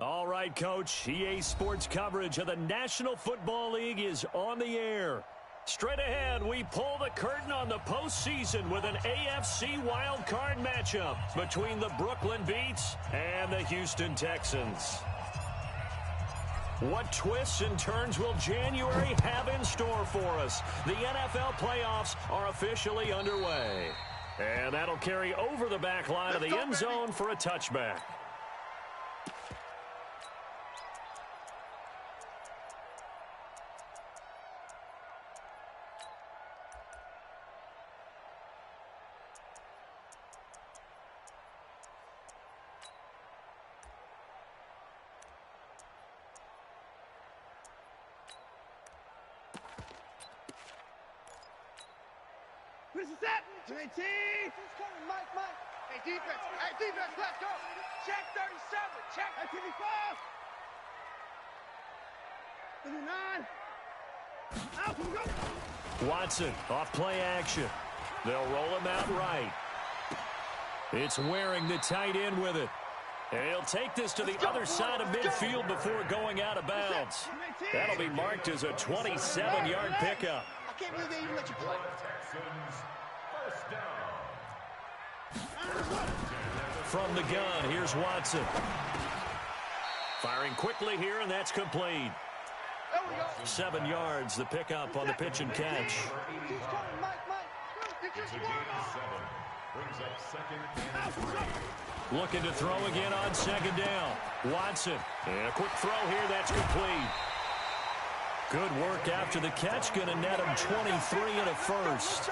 All right, Coach. EA Sports coverage of the National Football League is on the air. Straight ahead, we pull the curtain on the postseason with an AFC wildcard matchup between the Brooklyn Beats and the Houston Texans. What twists and turns will January have in store for us? The NFL playoffs are officially underway. And that'll carry over the back line of the end zone for a touchback. This is that. 20. Who's coming, Mike? Hey, defense, let's go. Check 37. Check. Activity 5. 39. Out, go. Watson, off play action. They'll roll him out right. It's Waring, the tight end, with it. And he'll take this to the other side of midfield before going out of bounds. That'll be marked as a 27-yard pickup. I can't believe they even let you play. From the gun, here's Watson. Firing quickly here, and that's complete. 7 yards, the pickup on the pitch and catch. Looking to throw again on second down. Watson, and a quick throw here, that's complete. Good work after the catch, going to net him 23 and a first.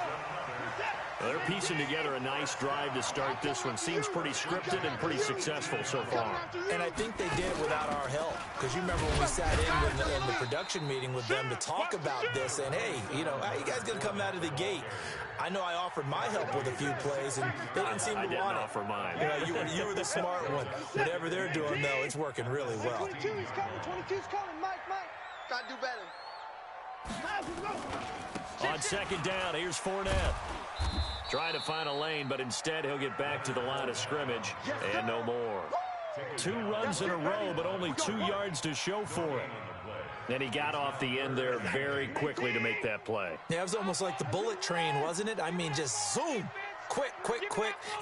They're piecing together a nice drive to start this one. Seems pretty scripted and pretty successful so far. And I think they did it without our help. Because you remember when we sat in the production meeting with them to talk about this. And, hey, you know, how you guys going to come out of the gate? I know I offered my help with a few plays, and they didn't seem to want it. I didn't offer mine. You know, you were the smart one. Whatever they're doing, though, it's working really well. 22's coming. 22's coming. Mike. Got to do better. On second down, here's Fournette. Trying to find a lane, but instead he'll get back to the line of scrimmage and no more. 2 runs in a row, but only 2 yards to show for it. And he got off the end there very quickly to make that play. Yeah, it was almost like the bullet train, wasn't it? I mean, just zoom. Quick.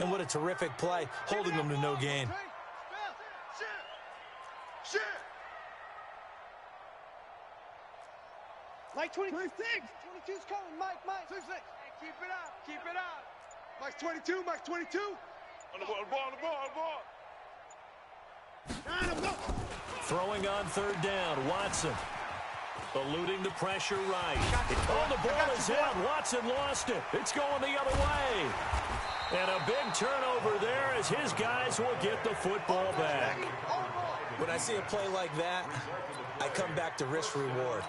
And what a terrific play, holding them to no gain. Mike, 26. 22's coming, Mike. 26. Hey, keep it up. Mike's 22. On the ball. Throwing on third down, Watson. Eluding the pressure right. Oh, the ball is out. Watson lost it. It's going the other way. And a big turnover there as his guys will get the football back. When I see a play like that, I come back to risk-reward.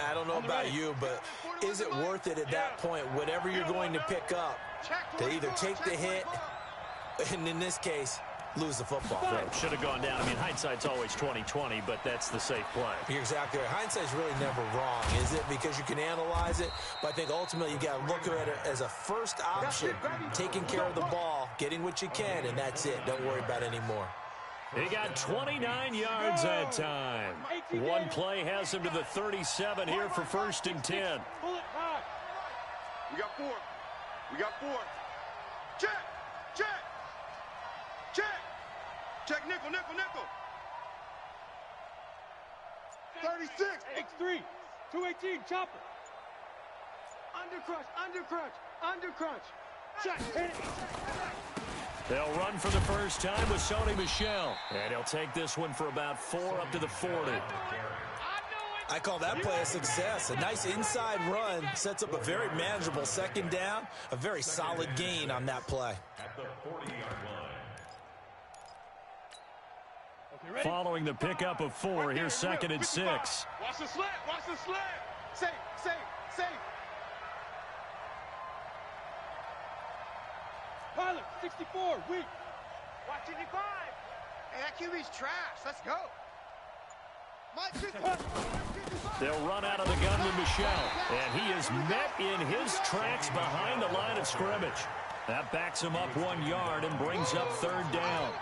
I don't know about you, but is it worth it at that point, whatever you're going to pick up, to either take the hit, and in this case, lose the football? Right. Should have gone down. I mean, hindsight's always 20/20, but that's the safe play. You're exactly right. Hindsight's really never wrong, is it? Because you can analyze it, but I think ultimately you got to look at it as a first option, taking care of the ball, getting what you can, and that's it. Don't worry about it anymore. He got 29 yards that time. One play has him to the 37 here for 1st and 10. We got 4. Check, nickel. 36. X3. 218, chopper. Undercrunch. Check, hit it. They'll run for the first time with Sony Michel. And he'll take this one for about 4 up to the 40. I call that play a success. A nice inside run sets up a very manageable second down. A very solid gain on that play. Following the pickup of 4, here's 2nd and 6. Watch the slant. Safe. Pilot, 64, weak. Watch 55. Hey, that QB's trash. Let's go. Mike, 55. They'll run out of the gun with Michel. And he is met in his tracks behind the line of scrimmage. That backs him up 1 yard and brings up 3rd down.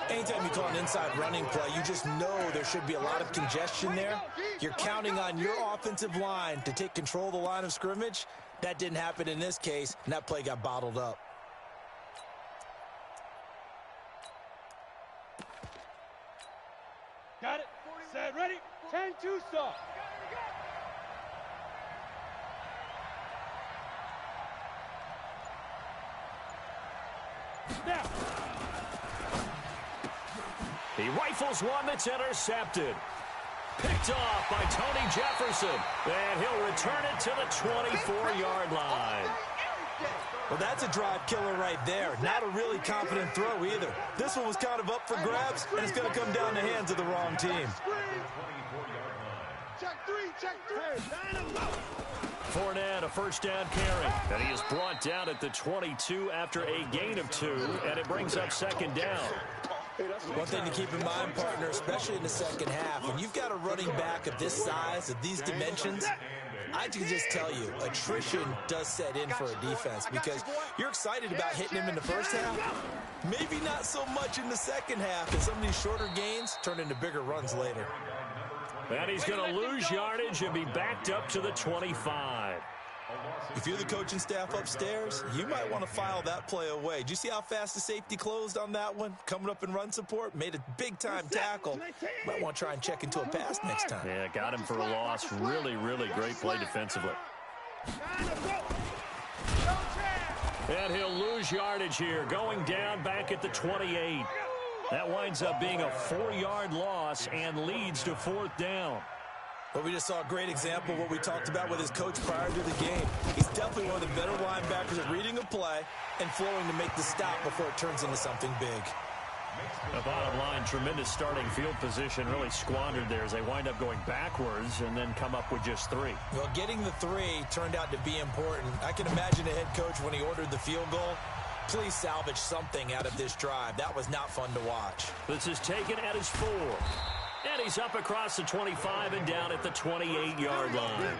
Anytime you call an inside running play, you just know there should be a lot of congestion there. You're counting on your offensive line to take control of the line of scrimmage. That didn't happen in this case, and that play got bottled up. Got it. Set. Ready. 10-2 saw. Now. He rifles one that's intercepted. Picked off by Tony Jefferson. And he'll return it to the 24-yard line. Well, that's a drive killer right there. Not a really confident throw either. This one was kind of up for grabs, and it's going to come down the hands of the wrong team. Check three. Fournette, a first down carry. And he is brought down at the 22 after a gain of 2, and it brings up second down. One thing to keep in mind, partner, especially in the second half, when you've got a running back of this size, of these dimensions, I can just tell you, attrition does set in for a defense because you're excited about hitting him in the first half. Maybe not so much in the second half, and some of these shorter gains turn into bigger runs later. And he's going to lose yardage and be backed up to the 25. If you're the coaching staff upstairs, you might want to file that play away. Did you see how fast the safety closed on that one? Coming up in run support, made a big-time tackle. Might want to try and check into a pass next time. Yeah, got him for a loss. Really, really great play defensively. And he'll lose yardage here, going down back at the 28. That winds up being a 4-yard loss and leads to 4th down. Well, we just saw a great example of what we talked about with his coach prior to the game. He's definitely one of the better linebackers at reading a play and flowing to make the stop before it turns into something big. The bottom line, tremendous starting field position, really squandered there as they wind up going backwards and then come up with just 3. Well, getting the 3 turned out to be important. I can imagine the head coach when he ordered the field goal. Please salvage something out of this drive. That was not fun to watch. This is taken at his 4. And he's up across the 25 and down at the 28-yard line.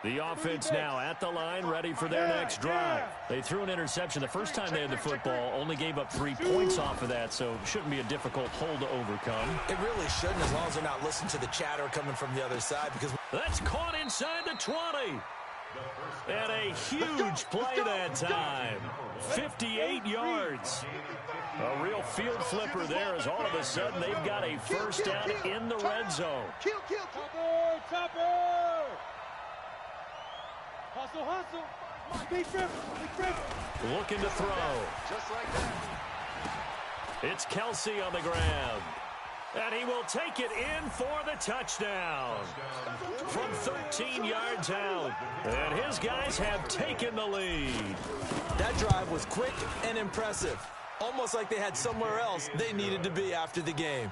The offense now at the line, ready for their next drive. They threw an interception the first time they had the football, only gave up 3 points off of that, so it shouldn't be a difficult hole to overcome. It really shouldn't, as long as they're not listening to the chatter coming from the other side. Because that's caught inside the 20. And a huge play that time. 58 yards. A real field flipper there as all of a sudden they've got a first down in the red zone. Topper! Hustle. Big trip. Looking to throw. Just like that. It's Kelsey on the grab. And he will take it in for the touchdown. From 13 yards out. And his guys have taken the lead. That drive was quick and impressive. Almost like they had somewhere else they needed to be after the game.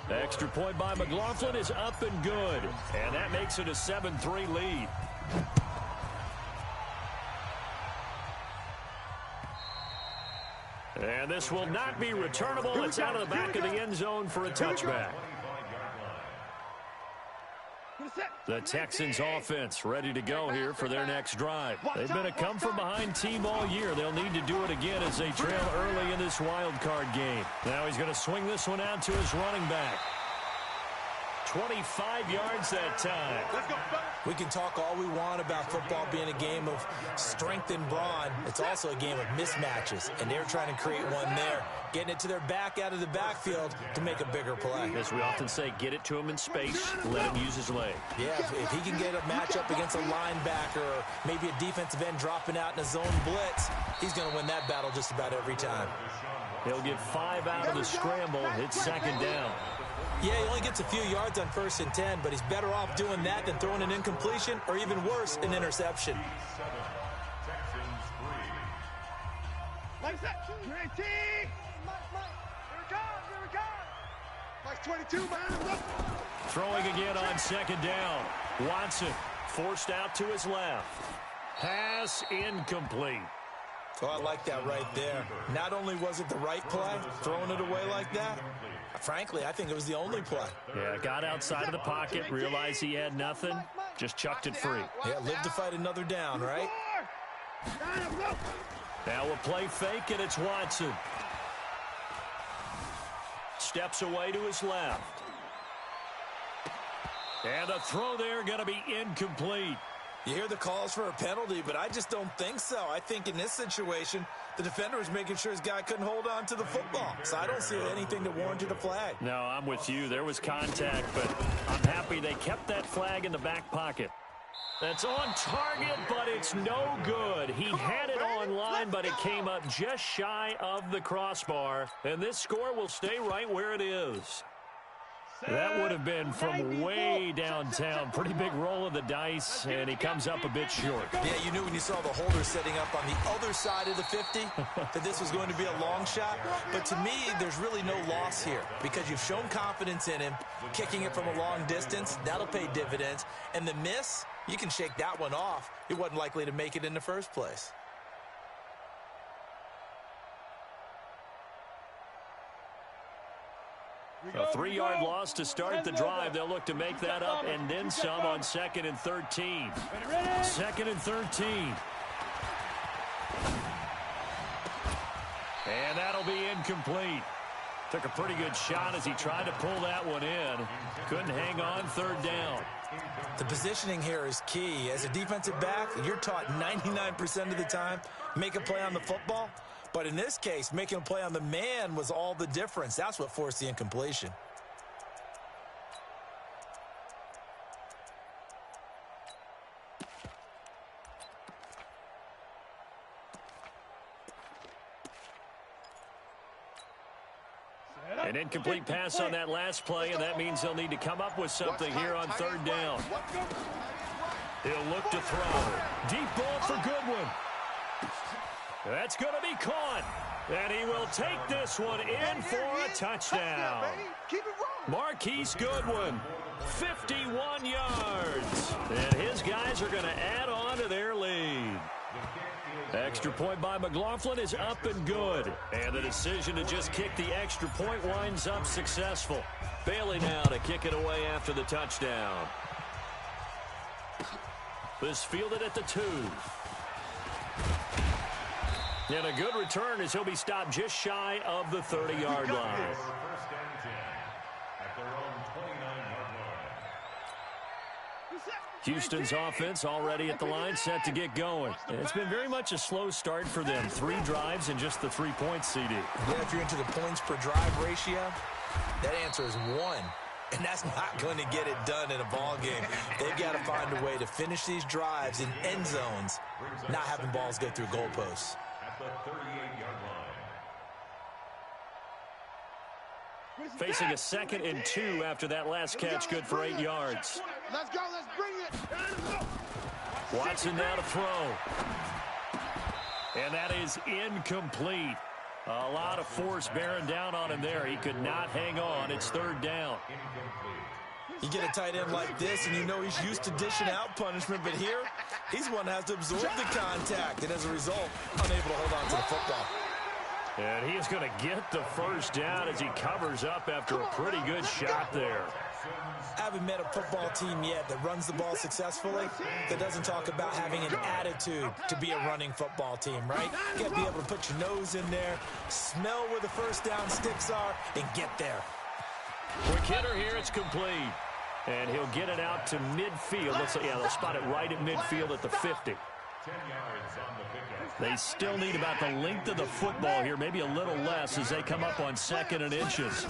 Extra point by McLaughlin is up and good. And that makes it a 7-3 lead. And this will not be returnable. It's out of the back of the end zone for a touchback. The Texans offense ready to go here for their next drive. They've been a come-from-behind team all year. They'll need to do it again as they trail early in this wild card game. Now he's going to swing this one out to his running back. 25 yards that time. We can talk all we want about football being a game of strength and brawn. It's also a game of mismatches, and they're trying to create one there, getting it to their back out of the backfield to make a bigger play. As we often say, get it to him in space, let him use his leg. Yeah, if he can get a matchup against a linebacker or maybe a defensive end dropping out in a zone blitz, he's going to win that battle just about every time. He'll get 5 out of the scramble. It's second down. Yeah, he only gets a few yards on 1st and 10, but he's better off doing that than throwing an incompletion or even worse, an interception. Like that. 19. Mike's 22, man. Throwing again on second down. Watson forced out to his left. Pass incomplete. Oh, I like that right there. Not only was it the right play, throwing it away like that, frankly, I think it was the only play. Yeah, got outside of the pocket, realized he had nothing, Just chucked it free. Yeah, live to fight another down, right? Now a play fake, and it's Watson. Steps away to his left. And a throw there going to be incomplete. You hear the calls for a penalty, but I just don't think so. I think in this situation, the defender was making sure his guy couldn't hold on to the football. So I don't see anything that warranted a flag. No, I'm with you. There was contact, but I'm happy they kept that flag in the back pocket. That's on target, but it's no good. He had it on line, but it came up just shy of the crossbar. And this score will stay right where it is. That would have been from way downtown. Pretty big roll of the dice, and he comes up a bit short. Yeah, you knew when you saw the holder setting up on the other side of the 50 that this was going to be a long shot. But to me, there's really no loss here because you've shown confidence in him. Kicking it from a long distance, that'll pay dividends. And the miss, you can shake that one off. He wasn't likely to make it in the first place. A 3-yard loss to start the drive. They'll look to make that up and then some on 2nd and 13. 2nd and 13. And that'll be incomplete. Took a pretty good shot as he tried to pull that one in. Couldn't hang on 3rd down. The positioning here is key. As a defensive back, you're taught 99% of the time, make a play on the football. But in this case, making a play on the man was all the difference. That's what forced the incompletion. An incomplete pass on that last play, and that means they'll need to come up with something here on 3rd down. He'll look to throw. Deep ball for Goodwin. That's going to be caught. And he will take this one in for a touchdown. Marquise Goodwin, 51 yards. And his guys are going to add on to their lead. Extra point by McLaughlin is up and good. And the decision to just kick the extra point winds up successful. Bailey now to kick it away after the touchdown. This fielded at the 2. And a good return as he'll be stopped just shy of the 30-yard line. Houston's offense already at the line, set to get going. And it's been very much a slow start for them. 3 drives and just the 3 points, CD. Yeah, if you're into the points per drive ratio, that answer is 1. And that's not going to get it done in a ball game. They've got to find a way to finish these drives in end zones, not having balls go through goalposts. The 38-yard line. Facing a 2nd and 2 after that last catch, good for 8 yards. Let's go, let's bring it. Watson now to throw. And that is incomplete. A lot of force bearing down on him there. He could not hang on. It's 3rd down. You get a tight end like this, and you know he's used to dishing out punishment, but here, he's one that has to absorb the contact, and as a result, unable to hold on to the football. And he is going to get the 1st down as he covers up after a pretty good shot there. I haven't met a football team yet that runs the ball successfully that doesn't talk about having an attitude to be a running football team, right? You got to be able to put your nose in there, smell where the 1st down sticks are, and get there. Quick hitter here, it's complete. And he'll get it out to midfield. They'll spot it right at midfield at the 50. They still need about the length of the football here, maybe a little less as they come up on 2nd and inches.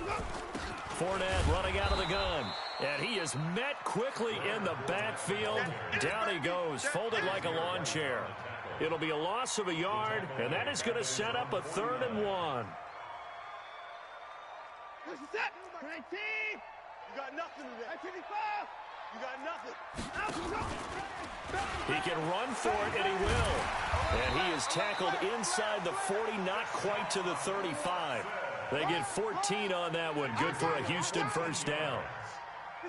Fournette running out of the gun. And he is met quickly in the backfield. Down he goes, folded like a lawn chair. It'll be a loss of a yard, and that is going to set up a 3rd and 1. Set. 19. You got nothing today. 25. You got nothing. He can run for it, and he will. And he is tackled inside the 40, not quite to the 35. They get 14 on that one. Good for a Houston 1st down.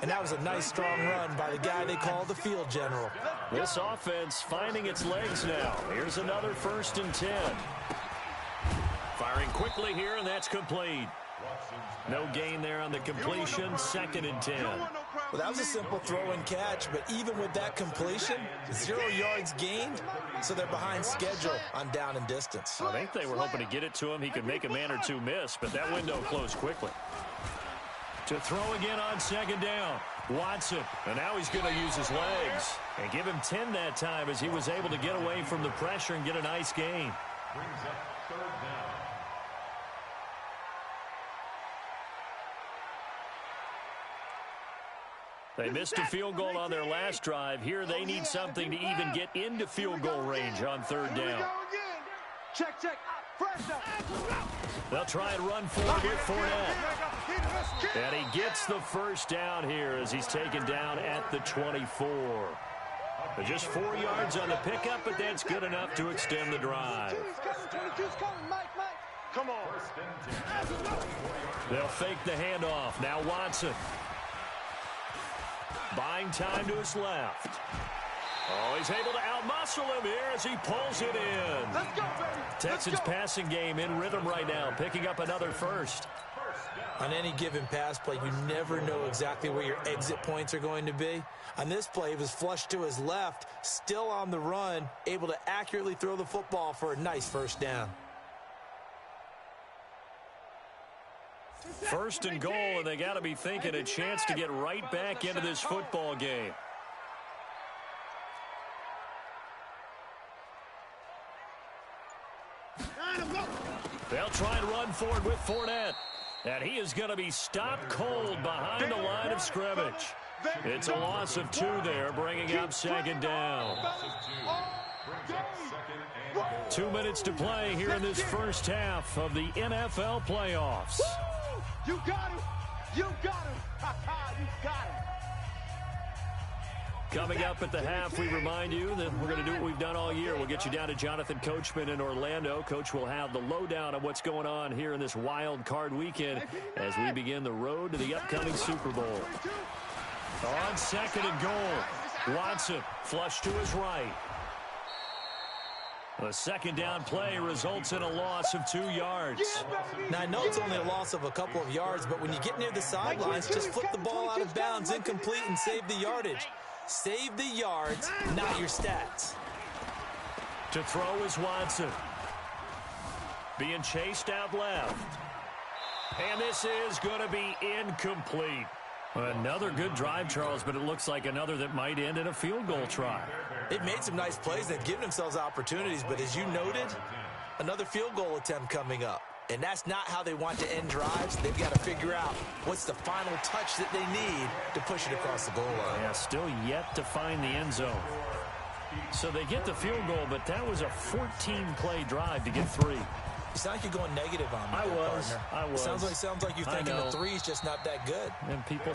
And that was a nice, strong run by the guy they call the field general. This offense finding its legs now. Here's another 1st and 10. Firing quickly here, and that's complete. No gain there on the completion. 2nd and 10. Well, that was a simple throw and catch, but even with that completion, 0 yards gained, so they're behind schedule on down and distance. I think they were hoping to get it to him. He could make a man or two miss, but that window closed quickly. To throw again on second down. Watson, and now he's going to use his legs. And give him 10 that time as he was able to get away from the pressure and get a nice gain. Brings up third down. They missed a field goal on their last drive. Here they need something to even get into field goal range on third down. Check. They'll try and run forward with Fournette. And he gets the first down here as he's taken down at the 24. Just 4 yards on the pickup, but that's good enough to extend the drive. Come on. They'll fake the handoff. Now Watson. Buying time to his left. Oh, he's able to outmuscle him here as he pulls it in. Let's go, baby. Texans passing game in rhythm right now, picking up another first. On any given pass play, you never know exactly where your exit points are going to be. On this play, he was flushed to his left, still on the run, able to accurately throw the football for a nice first down. First and goal, and they got to be thinking a chance to get right back into this football game. They'll try and run forward with Fournette. And he is going to be stopped cold behind the line of scrimmage. It's a loss of 2 there, bringing up second down. 2 minutes to play here in this first half of the NFL playoffs. You got him. You got him. You got him. Coming up at the half, we remind you that we're going to do what we've done all year. We'll get you down to Jonathan Coachman in Orlando. Coach will have the lowdown on what's going on here in this wild card weekend as we begin the road to the upcoming Super Bowl. On second and goal, Watson flush to his right. The second down play results in a loss of 2 yards. Now, I know it's only a loss of a couple of yards, but when you get near the sidelines, just flip the ball out of bounds, incomplete, and save the yardage. Save the yards, not your stats. To throw is Watson. Being chased out left. And this is going to be incomplete. Another good drive, Charles, but it looks like another that might end in a field goal try. They've made some nice plays. They've given themselves opportunities, but as you noted, another field goal attempt coming up. And that's not how they want to end drives. They've got to figure out what's the final touch that they need to push it across the goal line. Yeah, still yet to find the end zone. So they get the field goal, but that was a 14-play drive to get 3. You sound like you're going negative on me. I was. Sounds like you're thinking the 3 is just not that good. And people...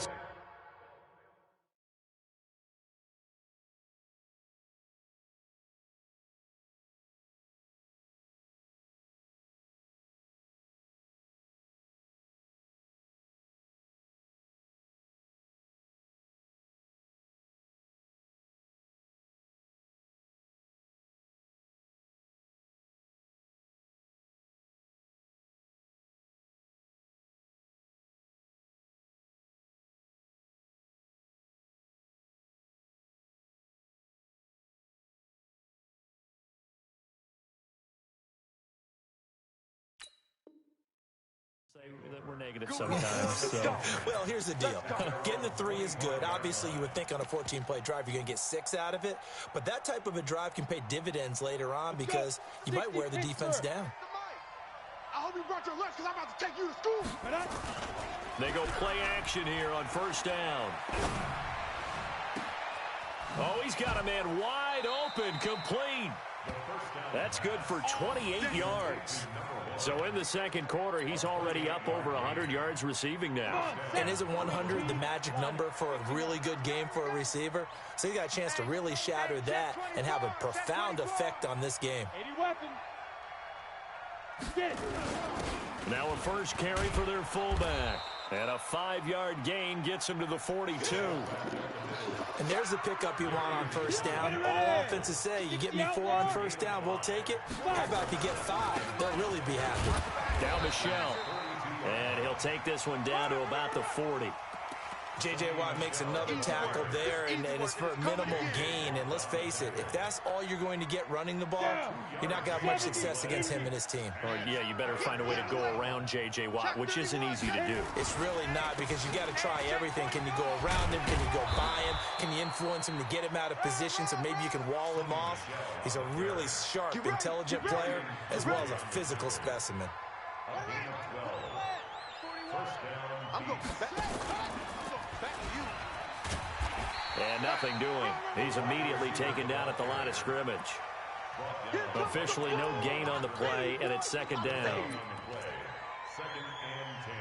that we're negative sometimes. So. Well, here's the deal. Getting the 3 is good. Obviously, you would think on a 14-play drive you're going to get 6 out of it. But that type of a drive can pay dividends later on because you might wear the defense down. I hope you brought your lunch because I'm about to take you to school. They go play action here on first down. Oh, he's got a man wide open, complete. That's good for 28 yards. So in the second quarter, he's already up over 100 yards receiving now. And isn't 100 the magic number for a really good game for a receiver? So he got a chance to really shatter that and have a profound effect on this game. Now a first carry for their fullback. And a 5-yard gain gets him to the 42. And there's the pickup you want on first down. All offenses say, you get me 4 on first down, we'll take it. How about if you get 5? They'll really be happy. Down Michelle. And he'll take this one down to about the 40. J.J. Watt makes another tackle there, and it's for a minimal gain. And let's face it, if that's all you're going to get running the ball, you're not going to have much success against him and his team. Or, yeah, you better find a way to go around J.J. Watt, which isn't easy to do. It's really not, because you got to try everything. Can you go around him? Can you go by him? Can you influence him to get him out of position so maybe you can wall him off? He's a really sharp, intelligent player, as well as a physical specimen. I'm going back to you. And nothing doing. He's immediately taken down at the line of scrimmage. Officially no gain on the play, and it's second down. 2nd and 10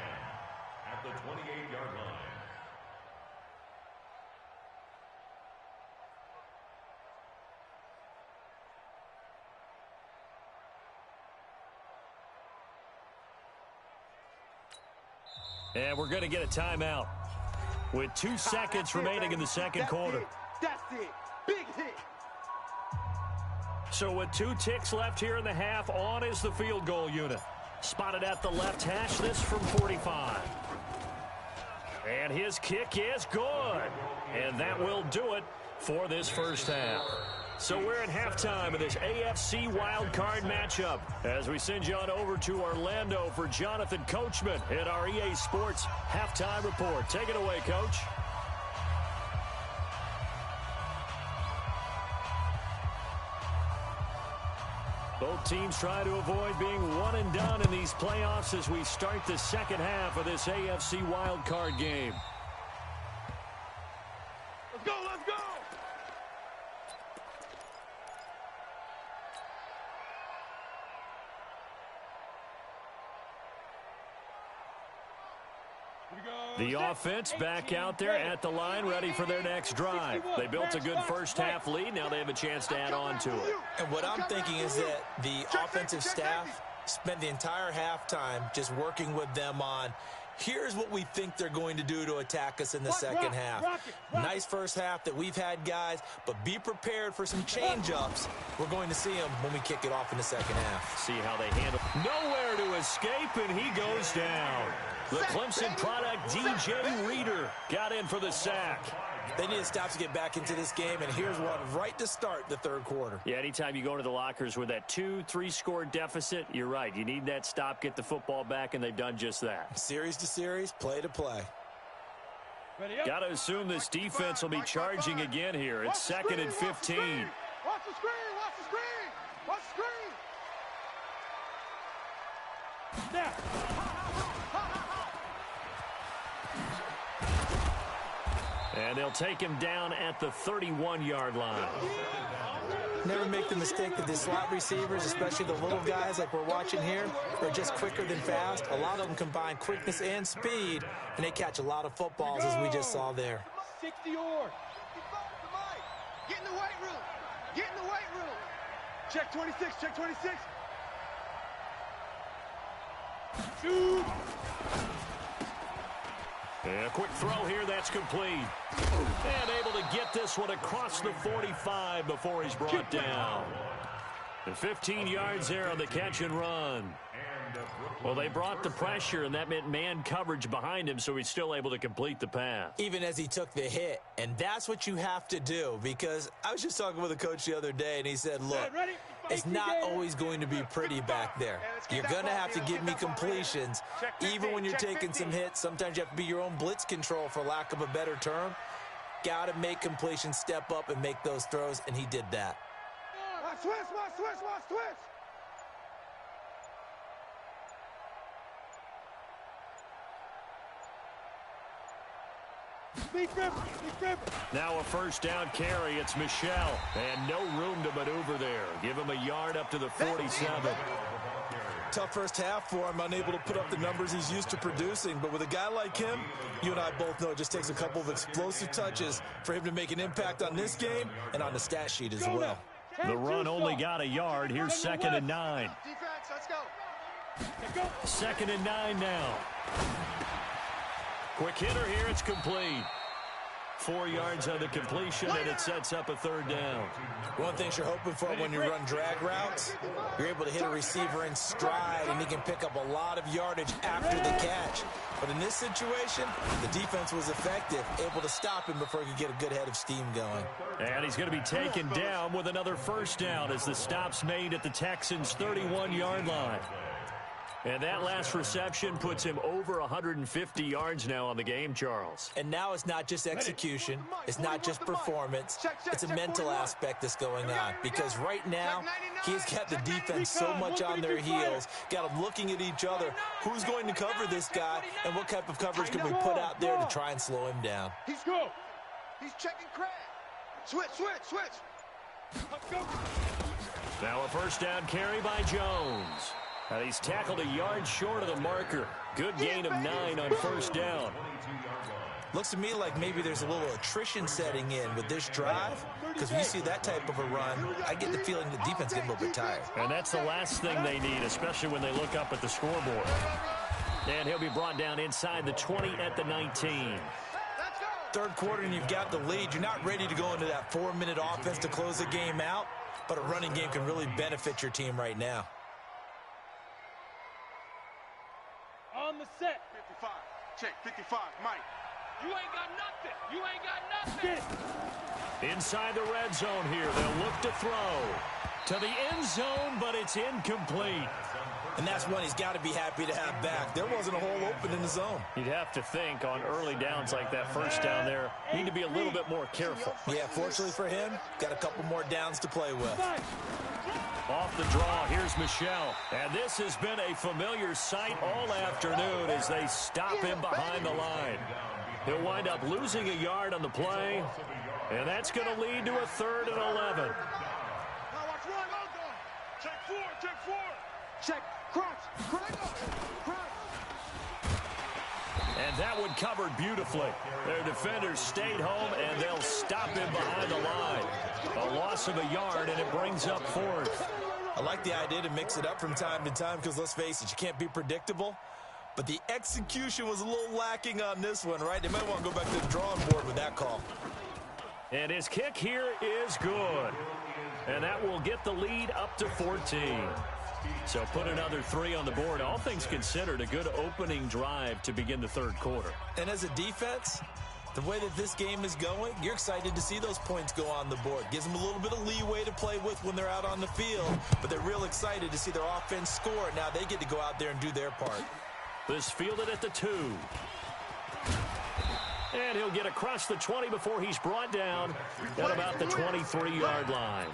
at the 28-yard line. And we're going to get a timeout with 2 seconds remaining in the second quarter. That's it. Big hit. So with 2 ticks left here in the half, on is the field goal unit. Spotted at the left hash, this from 45. And his kick is good. And that will do it for this first half. So we're at halftime of this AFC wildcard matchup as we send you on over to Orlando for Jonathan Coachman in our EA Sports Halftime Report. Take it away, Coach. Both teams try to avoid being one and done in these playoffs as we start the second half of this AFC wildcard game. Let's go, let's go. The offense back out there at the line, ready for their next drive. They built a good first half lead. Now they have a chance to add on to it. And what I'm thinking is that the offensive staff spent the entire halftime just working with them on, here's what we think they're going to do to attack us in the second half. Nice first half that we've had, guys, but be prepared for some change-ups. We're going to see them when we kick it off in the second half. See how they handle. Nowhere to escape, and he goes down. The Clemson product, DJ Reader, got in for the sack. They need to stop to get back into this game, and here's one right to start the third quarter. Yeah, anytime you go into the lockers with that 2-3 score deficit, you're right. You need that stop, get the football back, and they've done just that. Series to series, play to play. Got to assume this defense will be charging again here. It's 2nd and 15. Watch the screen, watch the screen, watch the screen. Now. And they'll take him down at the 31-yard line. Never make the mistake that the slot receivers, especially the little guys like we're watching here, are just quicker than fast. A lot of them combine quickness and speed, and they catch a lot of footballs, as we just saw there. 60 or. Get in the weight room. Get in the weight room. Check 26, check 26. Shoot. And a quick throw here, that's complete. And able to get this one across the 45 before he's brought down. And 15 yards there on the catch and run. Well, they brought the pressure, and that meant man coverage behind him, so he's still able to complete the pass. Even as he took the hit, and that's what you have to do, because I was just talking with a coach the other day, and he said, look, it's not always going to be pretty back there. You're going to have to give me completions, even when you're taking some hits. Sometimes you have to be your own blitz control, for lack of a better term. Got to make completions, step up, and make those throws, and he did that. Watch switch, watch switch, watch switch. Now a first down carry. It's Michelle. And no room to maneuver there. Give him a yard up to the 47. Tough first half for him, unable to put up the numbers he's used to producing. But with a guy like him, you and I both know it just takes a couple of explosive touches for him to make an impact on this game and on the stat sheet as well. The run only got a yard. Here's 2nd and 9. Defense, let's go. 2nd and 9 now. Quick hitter here. It's complete. 4 yards on the completion, and it sets up a third down. One thing you're hoping for when you run drag routes, you're able to hit a receiver in stride, and he can pick up a lot of yardage after the catch. But in this situation, the defense was effective, able to stop him before he could get a good head of steam going. And he's going to be taken down with another first down as the stop's made at the Texans' 31-yard line. And that last reception puts him over 150 yards now on the game, Charles. And now it's not just execution. It's not just performance. It's a mental aspect that's going on. Because right now, he's got the defense so much on their heels, got them looking at each other. Who's going to cover this guy, and what type of coverage can we put out there to try and slow him down? He's good. He's checking Craig. Switch. Let's go. Now a first down carry by Jones. And he's tackled a yard short of the marker. Good gain of 9 on first down. Looks to me like maybe there's a little attrition setting in with this drive, because when you see that type of a run, I get the feeling the defense gets a little bit tired. And that's the last thing they need, especially when they look up at the scoreboard. And he'll be brought down inside the 20 at the 19. Third quarter and you've got the lead. You're not ready to go into that 4-minute offense to close the game out, but a running game can really benefit your team right now. On the set. 55. Check. 55. Mike. You ain't got nothing. Inside the red zone here. They'll look to throw to the end zone, but it's incomplete. And that's one he's got to be happy to have back. There wasn't a hole open in the zone. You'd have to think on early downs like that first down there, need to be a little bit more careful. Yeah, fortunately for him, got a couple more downs to play with. Off the draw, here's Michelle. And this has been a familiar sight all afternoon as they stop him behind the line. He'll wind up losing a yard on the play, and that's going to lead to a 3rd and 11. Check. Crunch. And that one covered beautifully. Their defenders stayed home, and they'll stop him behind the line. A loss of a yard, and it brings up 4th. I like the idea to mix it up from time to time because, let's face it, you can't be predictable. But the execution was a little lacking on this one, right? They might want to go back to the drawing board with that call. And his kick here is good. And that will get the lead up to 14. So put another 3 on the board. All things considered, a good opening drive to begin the third quarter. And as a defense, the way that this game is going, you're excited to see those points go on the board. Gives them a little bit of leeway to play with when they're out on the field, but they're real excited to see their offense score. Now they get to go out there and do their part. This fielded at the 2. And he'll get across the 20 before he's brought down at about the 23-yard line.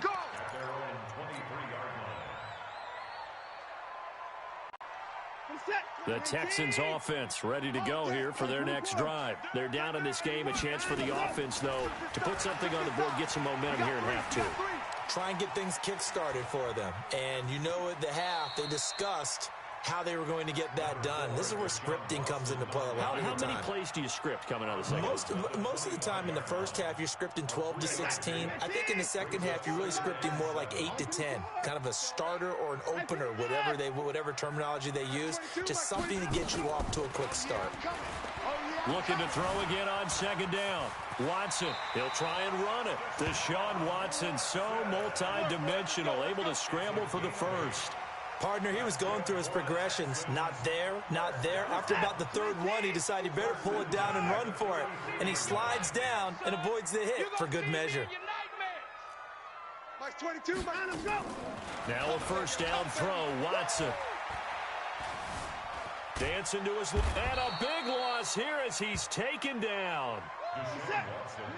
The Texans offense ready to go here for their next drive. They're down in this game. A chance for the offense, though, to put something on the board, get some momentum here in half 2. Try and get things kick-started for them. And you know at the half, they discussed how they were going to get that done. This is where scripting comes into play a lot of the time. How many plays do you script coming out of the second? Most of the time in the first half, you're scripting 12 to 16. I think in the second half, you're really scripting more like 8 to 10. Kind of a starter or an opener, whatever terminology they use. Just something to get you off to a quick start. Looking to throw again on second down. Watson, he'll try and run it. Deshaun Watson, so multi-dimensional, able to scramble for the first. Partner, he was going through his progressions. Not there, not there. After about the third one, he decided he better pull it down and run for it. And he slides down and avoids the hit for good measure. Now a first down throw, Watson. Dancing to his left. And a big loss here as he's taken down.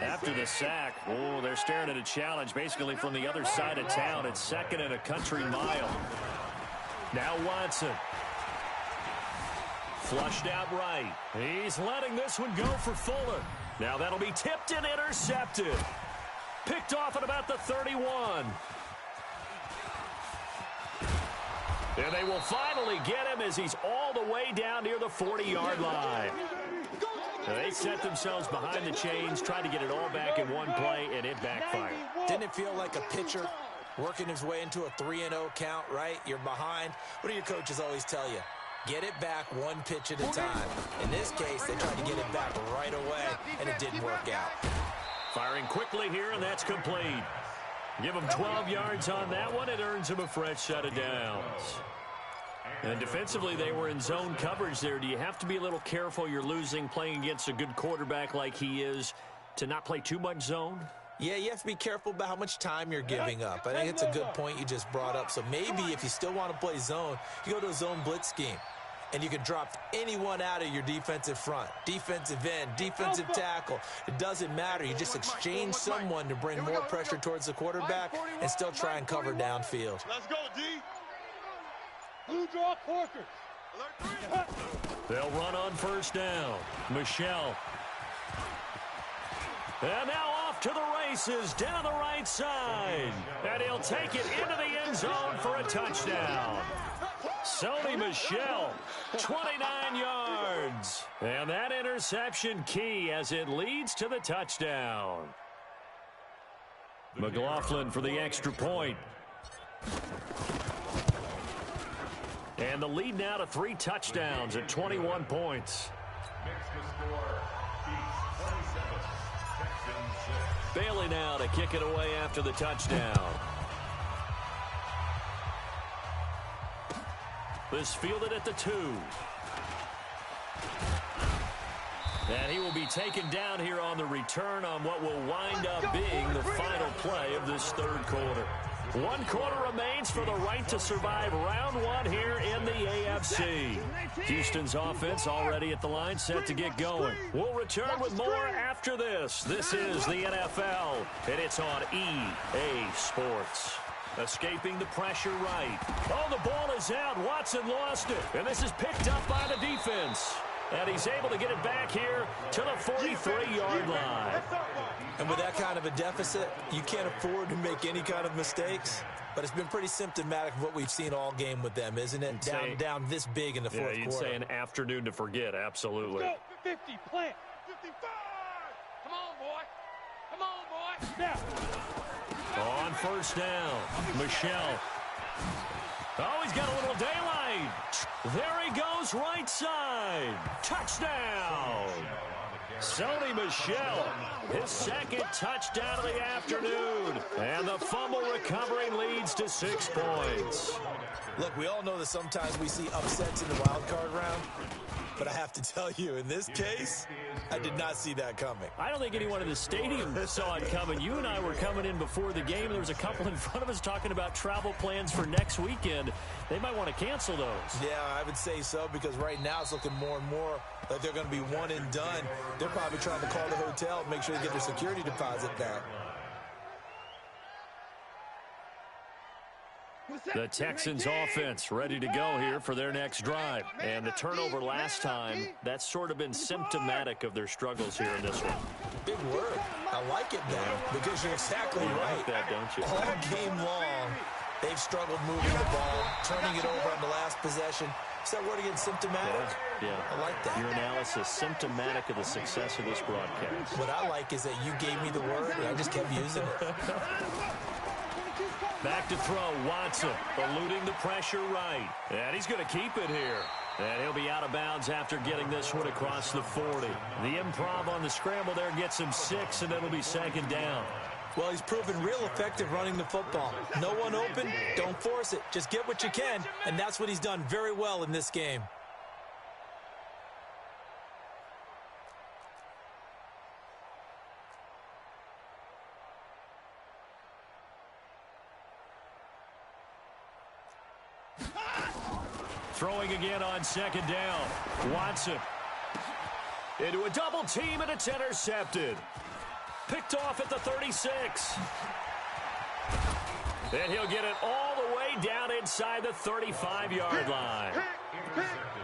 After the sack, they're staring at a challenge basically from the other side of town. It's 2nd and a country mile. Now Watson. Flushed out right. He's letting this one go for Fuller. Now that'll be tipped and intercepted. Picked off at about the 31. And they will finally get him as he's all the way down near the 40-yard line. Now they set themselves behind the chains, tried to get it all back in one play, and it backfired. Didn't it feel like a pitcher working his way into a 3-0 count, right? You're behind. What do your coaches always tell you? Get it back one pitch at a time. In this case, they tried to get it back right away, and it didn't work out. Firing quickly here, and that's complete. Give him 12 yards on that one. It earns him a fresh set of downs. And defensively, they were in zone coverage there. Do you have to be a little careful? You're losing playing against a good quarterback like he is to not play too much zone? Yeah, you have to be careful about how much time you're giving up. I think it's a good point you just brought up. So maybe if you still want to play zone, you go to a zone blitz scheme. And you can drop anyone out of your defensive front, defensive end, defensive tackle. It doesn't matter. You just exchange someone to bring more pressure towards the quarterback and still try and cover downfield. Let's go, D. Blue draw Corker. They'll run on first down. Michelle. And now off to the races down the right side. And he'll take it into the end zone for a touchdown. Sony Michel, 29 yards. And that interception key as it leads to the touchdown. McLaughlin for the extra point. And the lead now to 3 touchdowns at 21 points. Bailey now to kick it away after the touchdown. This fielded at the 2. And he will be taken down here on the return on what will wind up being the final play of this third quarter. 1 quarter remains for the right to survive round 1 here in the AFC. Houston's offense already at the line, set to get going. We'll return with more after this. This is the NFL, and it's on EA Sports. Escaping the pressure right. Oh, the ball is out. Watson lost it. And this is picked up by the defense. And he's able to get it back here to the 43-yard line. And with that kind of a deficit, you can't afford to make any kind of mistakes. But it's been pretty symptomatic of what we've seen all game with them, isn't it? Down this big in the fourth quarter. Yeah, you'd say an afternoon to forget, absolutely. Go, 50, plant. 55. Come on, boy. Come on, boy. Now. On first down, Michelle. Oh, he's got a little daylight. There he goes, right side. Touchdown. Sony Michel, his second touchdown of the afternoon. And the fumble recovery leads to 6 points. Look, we all know that sometimes we see upsets in the wild card round. But I have to tell you, in this case, I did not see that coming. I don't think anyone in the stadium saw it coming. You and I were coming in before the game. There was a couple in front of us talking about travel plans for next weekend. They might want to cancel those. Yeah, I would say so, because right now it's looking more and more like they're going to be one and done. They're probably trying to call the hotel and make sure they get their security deposit back. The Texans offense ready to go here for their next drive. And the turnover last time, that's sort of been symptomatic of their struggles here in this one. Big word. I like it, Dan, because you're exactly right. Like that, don't you? All game long, they've struggled moving the ball, turning it over on the last possession. Is that word again, symptomatic? Yeah. I like that. Your analysis, symptomatic of the success of this broadcast. What I like is that you gave me the word, and I just kept using it. Back to throw, Watson, eluding the pressure right. And he's going to keep it here. And he'll be out of bounds after getting this one across the 40. The improv on the scramble there gets him 6, and it'll be second down. Well, he's proven real effective running the football. No one open, don't force it. Just get what you can, and that's what he's done very well in this game. Throwing again on second down. Watson into a double team, and it's intercepted. Picked off at the 36. And he'll get it all the way down inside the 35-yard line.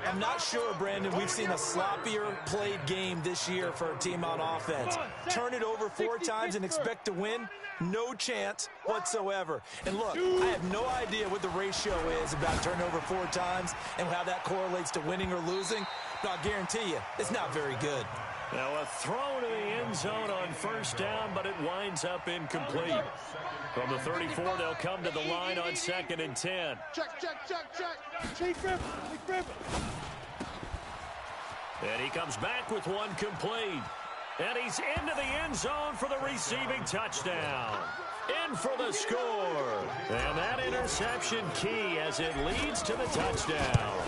I'm not sure, Brandon, we've seen a sloppier played game this year for a team on offense. Turn it over 4 times and expect to win? No chance whatsoever. And look, I have no idea what the ratio is about turnover 4 times and how that correlates to winning or losing, but I'll guarantee you, it's not very good. Now a throw to the end zone on first down, but it winds up incomplete. From the 34, they'll come to the line on 2nd and 10. Check. And he comes back with one complete. And he's into the end zone for the receiving touchdown. In for the score. And that interception key as it leads to the touchdown.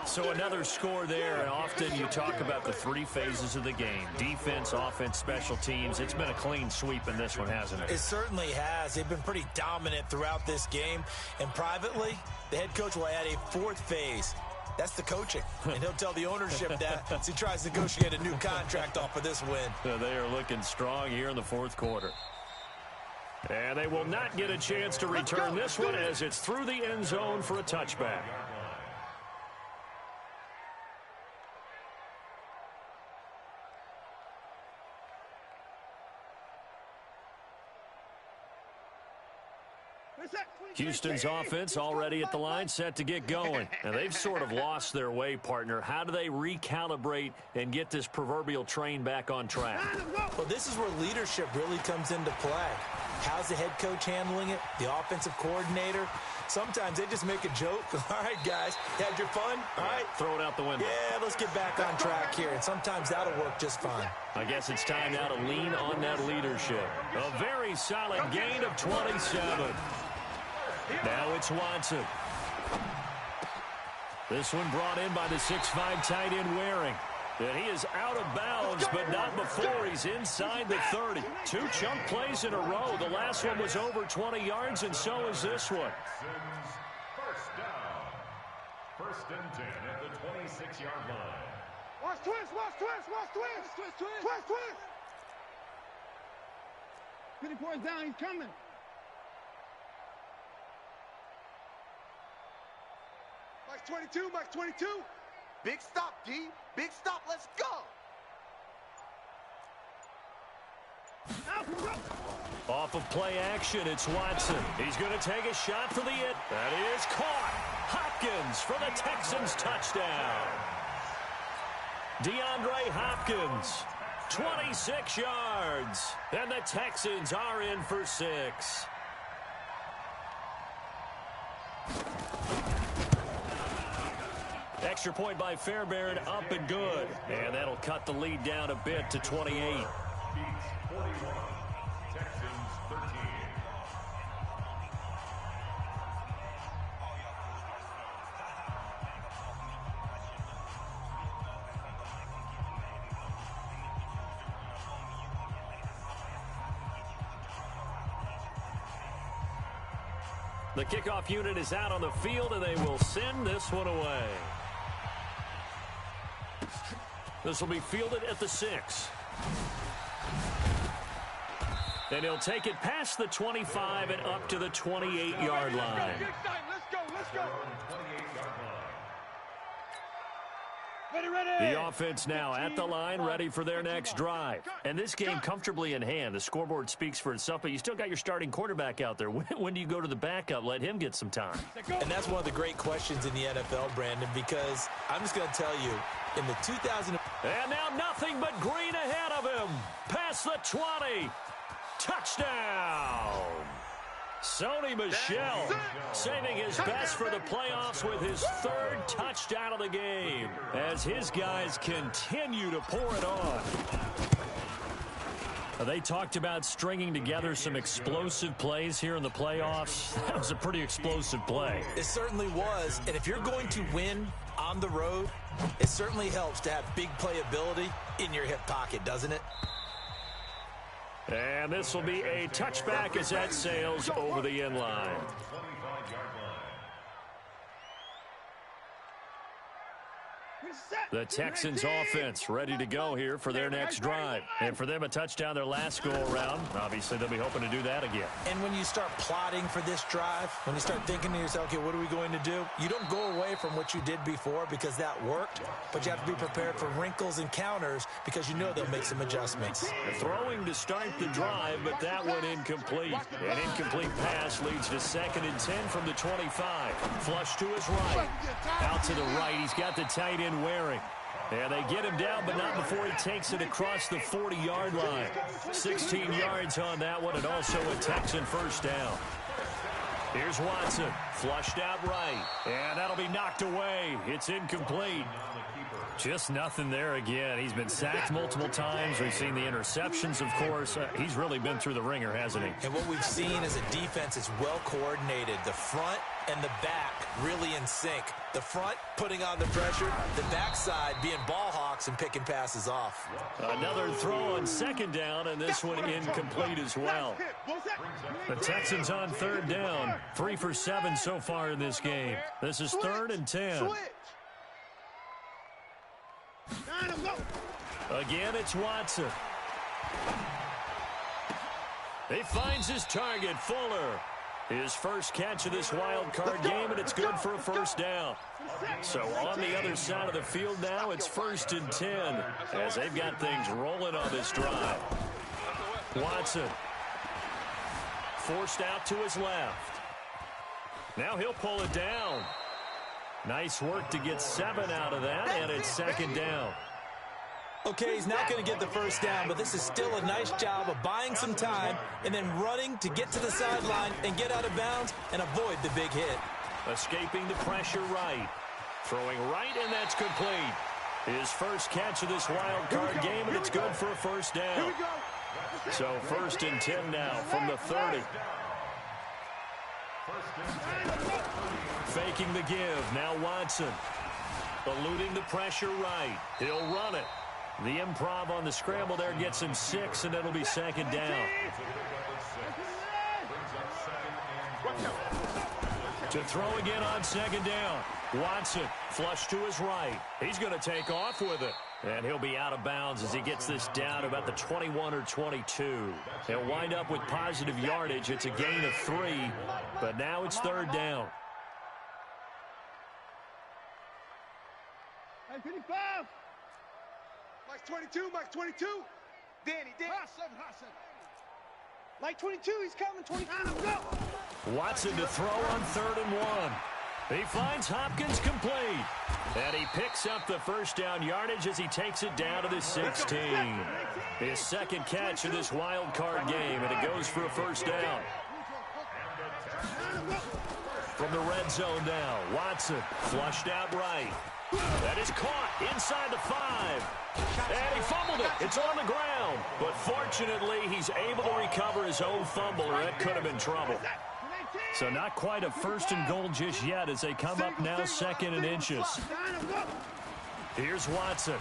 So another score there, and often you talk about the three phases of the game. Defense, offense, special teams. It's been a clean sweep in this one, hasn't it? It certainly has. They've been pretty dominant throughout this game. And privately, the head coach will add a fourth phase. That's the coaching. And he'll tell the ownership that as he tries to negotiate a new contract off of this win. They are looking strong here in the fourth quarter. And they will not get a chance to return this one as it's through the end zone for a touchback. Houston's offense already at the line, set to get going. And they've sort of lost their way, partner. How do they recalibrate and get this proverbial train back on track? Well, this is where leadership really comes into play. How's the head coach handling it? The offensive coordinator? Sometimes they just make a joke. All right, guys, had your fun? All right. Throw it out the window. Yeah, let's get back on track here. And sometimes that'll work just fine. I guess it's time now to lean on that leadership. A very solid gain of 27. Now it's Watson. This one brought in by the 6'5" tight end Waring. And he is out of bounds, but not before he's inside the 30. Two chunk plays in a row. The last one was over 20 yards, and so is this one. First down. First and 10 at the 26-yard line. Watch twist, watch twist, watch twist. Twist. Pretty points down, he's coming. Mike 22, Mike 22. Big stop, D. Big stop, let's go. Off of play action, it's Watson. He's going to take a shot for the hit. That is caught. Hopkins for the Texans touchdown. DeAndre Hopkins, 26 yards. And the Texans are in for 6. Extra point by Fairbairn, up and good. And that'll cut the lead down a bit to 28. Beats 41. Texans 13. The kickoff unit is out on the field, and they will send this one away. This will be fielded at the 6. And he'll take it past the 25 and up to the 28-yard line. Let's go. The offense now at the line, ready for their next drive. And this game comfortably in hand. The scoreboard speaks for itself, but you still got your starting quarterback out there. When do you go to the backup? Let him get some time. And that's one of the great questions in the NFL, Brandon, because I'm just going to tell you, in the 2000... And now nothing but green ahead of him. Past the 20. Touchdown. Sony Michel saving his best for the playoffs with his 3rd touchdown of the game as his guys continue to pour it on. They talked about stringing together some explosive plays here in the playoffs. That was a pretty explosive play. It certainly was. And if you're going to win on the road, it certainly helps to have big playability in your hip pocket, doesn't it? And this will be a touchback as that sails over the end line. 25-yard line. The Texans offense ready to go here for their next drive. And for them, a touchdown their last go-around. Obviously, they'll be hoping to do that again. And when you start plotting for this drive, when you start thinking to yourself, okay, what are we going to do? You don't go away from what you did before because that worked, but you have to be prepared for wrinkles and counters because you know they'll make some adjustments. Throwing to start the drive, but that one incomplete. An incomplete pass leads to 2nd and 10 from the 25. Flush to his right. Out to the right, he's got the tight end Waring. And they get him down, but not before he takes it across the 40-yard line. 16 yards on that one, and also a Texan first down. Here's Watson, flushed out right, and that'll be knocked away. It's incomplete. Just nothing there again. He's been sacked multiple times. We've seen the interceptions, of course. He's really been through the ringer, hasn't he? And what we've seen as a defense is well coordinated. The front and the back really in sync. The front putting on the pressure, the backside being ball hawks and picking passes off. Another throw on second down, and this one incomplete as well. The Texans on third down. 3 for 7 so far in this game. This is 3rd and 10. Again, it's Watson. He finds his target, Fuller. His first catch of this wild card game, and it's good for a first down. So on the other side of the field now, it's 1st and 10 as they've got things rolling on this drive. Watson forced out to his left. Now he'll pull it down. Nice work to get 7 out of that, and it's 2nd down. Okay, he's not going to get the first down, but this is still a nice job of buying some time and then running to get to the sideline and get out of bounds and avoid the big hit. Escaping the pressure right. Throwing right, and that's complete. His first catch of this wild card game, and it's good for a first down. So 1st and 10 now from the 30. Faking the give. Now Watson. Eluding the pressure right. He'll run it. The improv on the scramble there gets him 6, and it'll be 2nd down. To throw again on 2nd down. Watson flush to his right. He's going to take off with it. And he'll be out of bounds as he gets this down about the 21 or 22. He'll wind up with positive yardage. It's a gain of 3, but now it's 3rd down. Hey, 55. Mike 22, Mike 22. Danny. Hot 7. Mike 22, he's coming. 29, go. Watson to throw on 3rd and 1. He finds Hopkins complete. And he picks up the first down yardage as he takes it down to the 16. His 2nd catch of this wild card game, and it goes for a first down. From the red zone now, Watson flushed out right. That is caught inside the 5. And he fumbled it. It's on the ground. But fortunately, he's able to recover his own fumble, or it could have been trouble. So not quite a 1st and goal just yet as they come up now 2nd and inches. Here's Watson.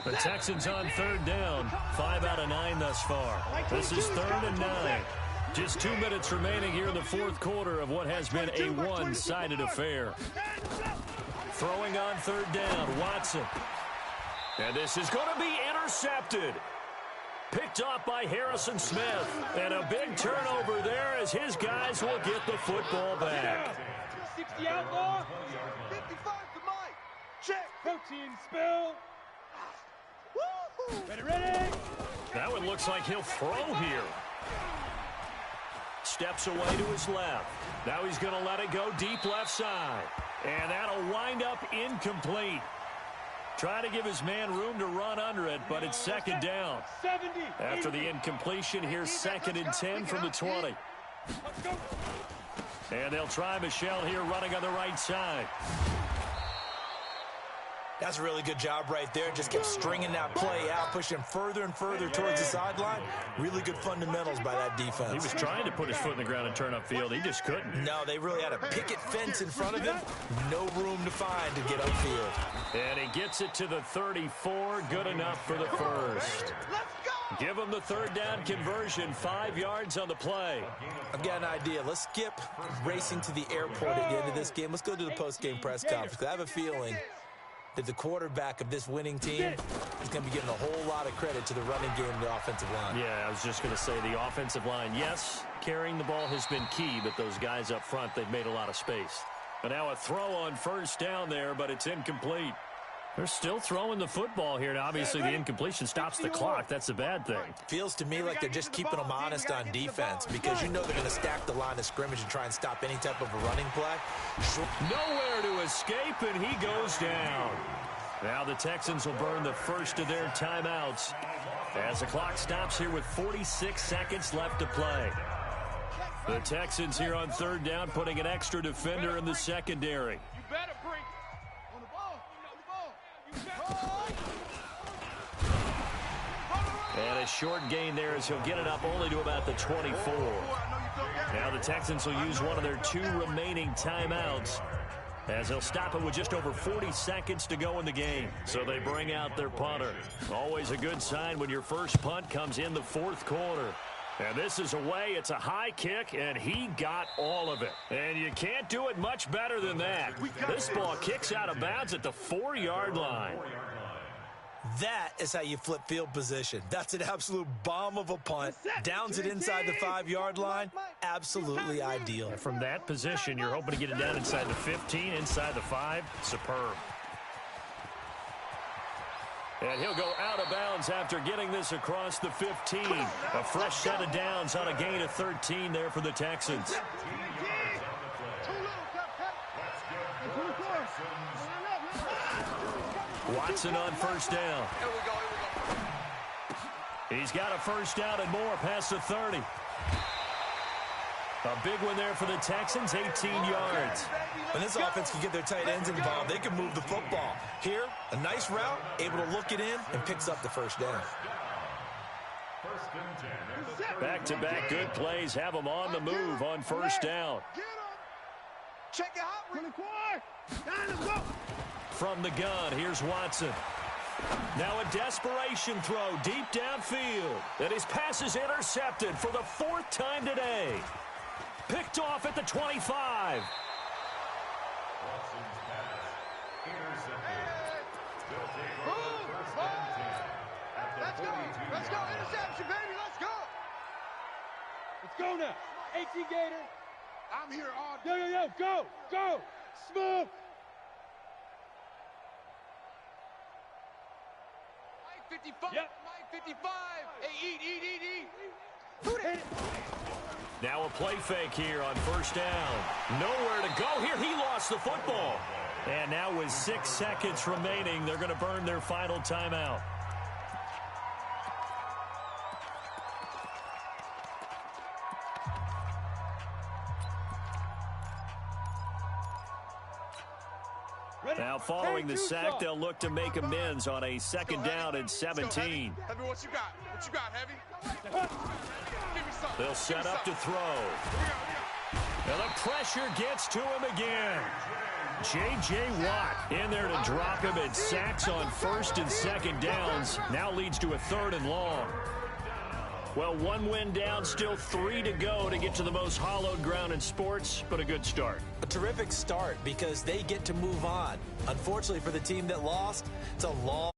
The Texans on 3rd down. 5 out of 9 thus far. This is 3rd and 9. Just 2 minutes remaining here in the 4th quarter of what has been a one-sided affair. Throwing on 3rd down, Watson. And this is going to be intercepted. Picked off by Harrison Smith. And a big turnover there as his guys will get the football back. 60 outlaw. 55 to Mike. Check. Protein spill. Ready. That one looks like he'll throw here. Steps away to his left. Now he's going to let it go deep left side. And that'll wind up incomplete. Try to give his man room to run under it, but it's 2nd down. After the incompletion, here's 2nd and 10 from the 20. And they'll try Michelle here running on the right side. That's a really good job right there. Just kept stringing that play out, pushing further and further towards the sideline. Really good fundamentals by that defense. He was trying to put his foot in the ground and turn upfield. He just couldn't. No, they really had a picket fence in front of him. No room to find to get upfield. And he gets it to the 34. Good enough for the first. Give him the 3rd down conversion. 5 yards on the play. I've got an idea. Let's skip racing to the airport at the end of this game. Let's go to the post-game press conference. I have a feeling that the quarterback of this winning team is going to be getting a whole lot of credit to the running game and the offensive line. Yeah, I was just going to say the offensive line. Yes, carrying the ball has been key, but those guys up front, they've made a lot of space. But now a throw on 1st down there, but it's incomplete. They're still throwing the football here. Now, obviously, the incompletion stops the clock. That's a bad thing. Feels to me like they're just keeping them honest on defense because you know they're going to stack the line of scrimmage and try and stop any type of a running play. Nowhere to escape, and he goes down. Now the Texans will burn the first of their timeouts as the clock stops here with 46 seconds left to play. The Texans here on third down, putting an extra defender in the secondary. You better bring it. On the ball. And a short gain there as he'll get it up only to about the 24. Now the Texans will use one of their 2 remaining timeouts, as they'll stop it with just over 40 seconds to go in the game. So they bring out their punter. Always a good sign when your first punt comes in the 4th quarter. And this is away. It's a high kick, and he got all of it. And you can't do it much better than that. This ball kicks out of bounds at the 4-yard line. That is how you flip field position. That's an absolute bomb of a punt. Downs it inside the 5-yard line. Absolutely ideal. From that position, you're hoping to get it down inside the 15, inside the 5. Superb. And he'll go out of bounds after getting this across the 15. A fresh set of downs on a gain of 13 there for the Texans. Watson on first down. He's got a first down and more past the 30. A big one there for the Texans, 18 yards. When this offense can get their tight ends involved, they can move the football. Here, a nice route, able to look it in, and picks up the first down. Back-to-back good plays have them on the move on first down. Check it out. From the gun, here's Watson. Now a desperation throw deep downfield. And his pass is intercepted for the 4th time today. Picked off at the 25. Let's go. Interception, baby. Let's go. Let's go now. 18 Gator. I'm here all day. Yo. Go. Smooth. Mike 55. Yep. Mike 55. Hey, eat. Who did it? Now a play fake here on first down. Nowhere to go here. He lost the football. And now with 6 seconds remaining, they're going to burn their final timeout. Now following the sack, they'll look to make amends on a 2nd down and 17. Heavy, what you got? What you got, Heavy? They'll set up to throw. And the pressure gets to him again. J.J. Watt in there to drop him, and sacks on 1st and 2nd downs. Now leads to a 3rd and long. Well, 1 win down, still 3 to go to get to the most hallowed ground in sports, but a good start. A terrific start because they get to move on. Unfortunately for the team that lost, it's a long